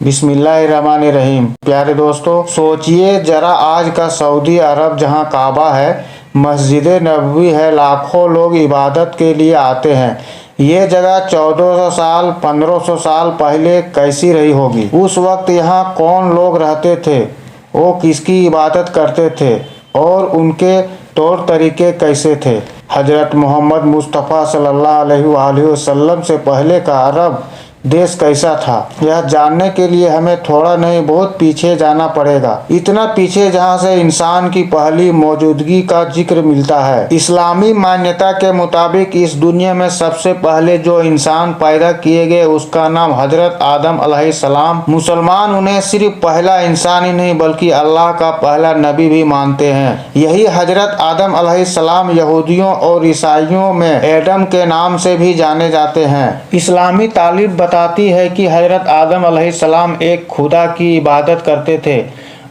बिस्मिल्लाहिर्रहमानिर्रहीम। प्यारे दोस्तों, सोचिए जरा, आज का सऊदी अरब जहां काबा है, मस्जिद नबवी है, लाखों लोग इबादत के लिए आते हैं। ये जगह 1400 साल 1500 साल पहले कैसी रही होगी? उस वक्त यहाँ कौन लोग रहते थे, वो किसकी इबादत करते थे और उनके तौर तरीके कैसे थे? हजरत मोहम्मद मुस्तफ़ा सल्लल्लाहु अलैहि वसल्लम से पहले का अरब देश कैसा था, यह जानने के लिए हमें थोड़ा नहीं बहुत पीछे जाना पड़ेगा। इतना पीछे जहाँ से इंसान की पहली मौजूदगी का जिक्र मिलता है। इस्लामी मान्यता के मुताबिक इस दुनिया में सबसे पहले जो इंसान पैदा किए गए उसका नाम हजरत आदम अलैहिस्सलाम। मुसलमान उन्हें सिर्फ पहला इंसान ही नहीं बल्कि अल्लाह का पहला नबी भी मानते हैं। यही हजरत आदम अलैहिस्सलाम यहूदियों और ईसाइयों में एडम के नाम से भी जाने जाते हैं। इस्लामी तालीम बताती है कि हजरत आदम अलैहिस्सलाम एक खुदा की इबादत करते थे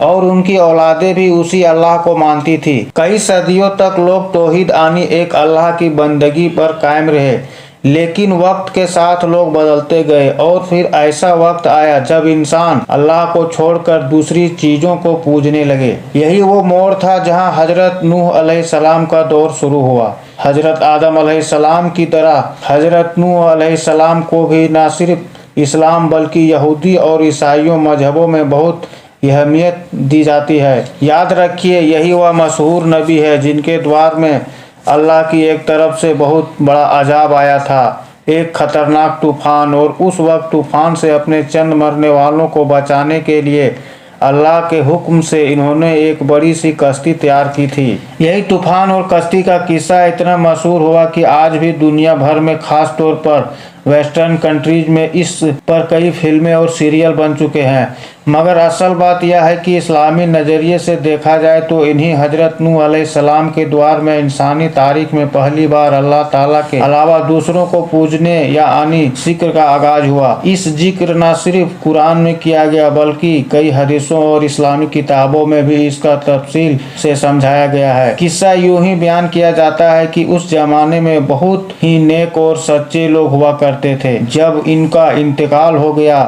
और उनकी औलादें भी उसी अल्लाह को मानती थी। कई सदियों तक लोग तौहीद आनी एक अल्लाह की बंदगी पर कायम रहे, लेकिन वक्त के साथ लोग बदलते गए और फिर ऐसा वक्त आया जब इंसान अल्लाह को छोड़कर दूसरी चीजों को पूजने लगे। यही वो मोड़ था जहां हजरत नूह अलैहिस्सलाम का दौर शुरू हुआ। हजरत आदम अलैहिस्सलाम की तरह हजरत नूह अलैहिस्सलाम को भी न सिर्फ इस्लाम बल्कि यहूदी और ईसाइयों मजहबों में बहुत अहमियत दी जाती है। याद रखिए, यही वह मशहूर नबी है जिनके द्वार में अल्लाह की एक तरफ से बहुत बड़ा अजाब आया था, एक खतरनाक तूफान, और उस वक्त तूफान से अपने चंद मरने वालों को बचाने के लिए अल्लाह के हुक्म से इन्होंने एक बड़ी सी कश्ती तैयार की थी। यही तूफान और कश्ती का किस्सा इतना मशहूर हुआ कि आज भी दुनिया भर में, खास तौर पर वेस्टर्न कंट्रीज में इस पर कई फिल्में और सीरियल बन चुके हैं। मगर असल बात यह है कि इस्लामी नज़रिए से देखा जाए तो इन्हीं हजरत नूह अलैहिस्सलाम के द्वार में इंसानी तारीख में पहली बार अल्लाह ताला के अलावा दूसरों को पूजने या आनी जिक्र का आगाज हुआ। इस जिक्र न सिर्फ कुरान में किया गया बल्कि कई हदीसों और इस्लामी किताबों में भी इसका तफसील से समझाया गया है। किस्सा यूं ही बयान किया जाता है कि उस जमाने में बहुत ही नेक और सच्चे लोग हुआ करते थे। जब इनका इंतकाल हो गया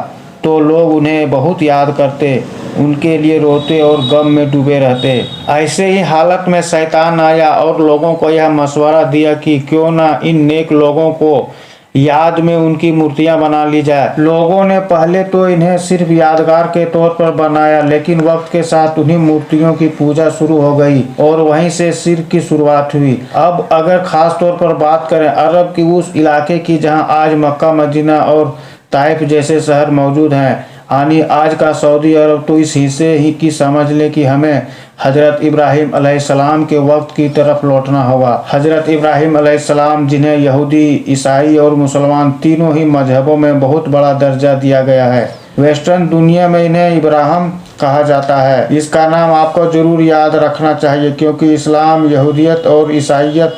तो लोग उन्हें बहुत याद करते, उनके लिए रोते और गम में डूबे रहते। ऐसे ही हालत में शैतान आया और लोगों को यह मशवरा दिया कि क्यों ना इन नेक लोगों को याद में उनकी मूर्तियां बना ली जाए। लोगों ने पहले तो इन्हें सिर्फ यादगार के तौर पर बनाया, लेकिन वक्त के साथ उन्हीं मूर्तियों की पूजा शुरू हो गई और वहीं से शिर्क की शुरुआत हुई। अब अगर खास तौर पर बात करें अरब की उस इलाके की जहां आज मक्का, मदीना और ताइफ जैसे शहर मौजूद हैं, यानी आज का सऊदी अरब, तो इस हिस्से ही की समझ ले कि हमें हजरत इब्राहिम अलैहिस्सलाम के वक्त की तरफ लौटना होगा। हजरत इब्राहिम अलैहिस्सलाम, जिन्हें यहूदी, ईसाई और मुसलमान तीनों ही मजहबों में बहुत बड़ा दर्जा दिया गया है। वेस्टर्न दुनिया में इन्हें इब्राहिम कहा जाता है। इसका नाम आपको जरूर याद रखना चाहिए क्योंकि इस्लाम, यहूदियत और ईसाइयत,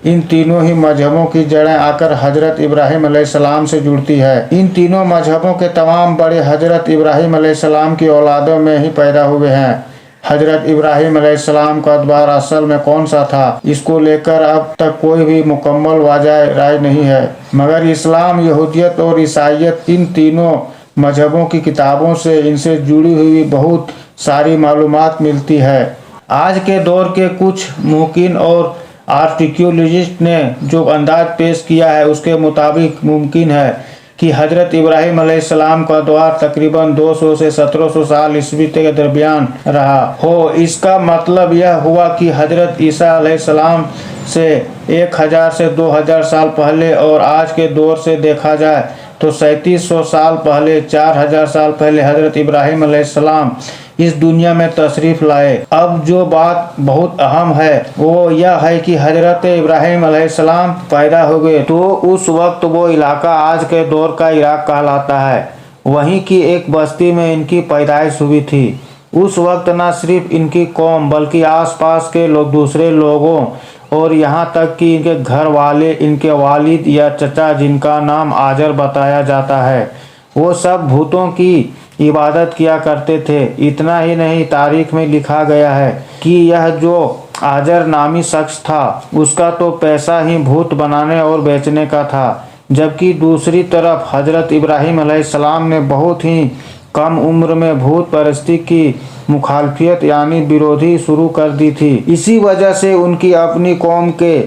इन तीनों ही मजहबों की जड़ें आकर हजरत इब्राहिम अलैहिस्सलाम से जुड़ती है। इन तीनों मजहबों के तमाम बड़े हजरत इब्राहिम अलैहिस्सलाम की औलादों में ही पैदा हुए हैं। हजरत इब्राहिम अलैहिस्सलाम का द्वार असल में कौन सा था, इसको लेकर अब तक कोई भी मुकम्मल वाज़ह राय नहीं है, मगर इस्लाम, यहूदियत और ईसाइयत, इन तीनों मजहबों की किताबों से इनसे जुड़ी हुई बहुत सारी मालूमात मिलती है। आज के दौर के कुछ मुमकिन और आर्कियोलॉजिस्ट ने जो अंदाज पेश किया है उसके मुताबिक मुमकिन है कि हजरत इब्राहिम अलैहिस्सलाम का द्वार तकरीबन 200 से 1700 साल ईस्वी के दरमियान रहा हो। इसका मतलब यह हुआ कि हजरत ईसा अलैहिस्सलाम से 1000 से 2000 साल पहले, और आज के दौर से देखा जाए तो 3700 साल पहले, 4000 साल पहले हजरत इब्राहिम अलैहिस्सलाम इस दुनिया में तशरीफ लाए। अब जो बात बहुत अहम है वो यह है कि हजरत इब्राहिम अलैहिस्सलाम पैदा हो गए तो उस वक्त वो इलाका आज के दौर का इराक कहलाता है, वहीं की एक बस्ती में इनकी पैदाइश हुई थी। उस वक्त न सिर्फ इनकी कौम बल्कि आसपास के लोग, दूसरे लोगों और यहाँ तक कि इनके घर वाले, इनके वालिद या चचा, जिनका नाम आजर बताया जाता है, वो सब भूतों की इबादत किया करते थे। इतना ही नहीं, तारीख में लिखा गया है कि यह जो आजर नामी शख्स था उसका तो पैसा ही भूत बनाने और बेचने का था, जबकि दूसरी तरफ हजरत इब्राहिम अलैहिस्सलाम ने बहुत ही कम उम्र में भूत परस्ती की मुखालफियत यानी विरोधी शुरू कर दी थी। इसी वजह से उनकी अपनी कौम के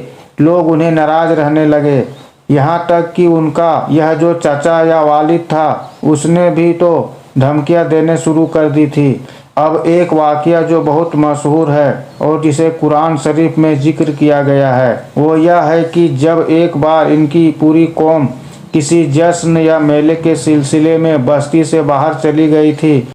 लोग उन्हें नाराज रहने लगे। यहाँ तक कि उनका यह जो चाचा या वालिद था उसने भी तो धमकियाँ देने शुरू कर दी थी। अब एक वाक़या जो बहुत मशहूर है और जिसे कुरान शरीफ में जिक्र किया गया है वो यह है कि जब एक बार इनकी पूरी कौम किसी जश्न या मेले के सिलसिले में बस्ती से बाहर चली गई थी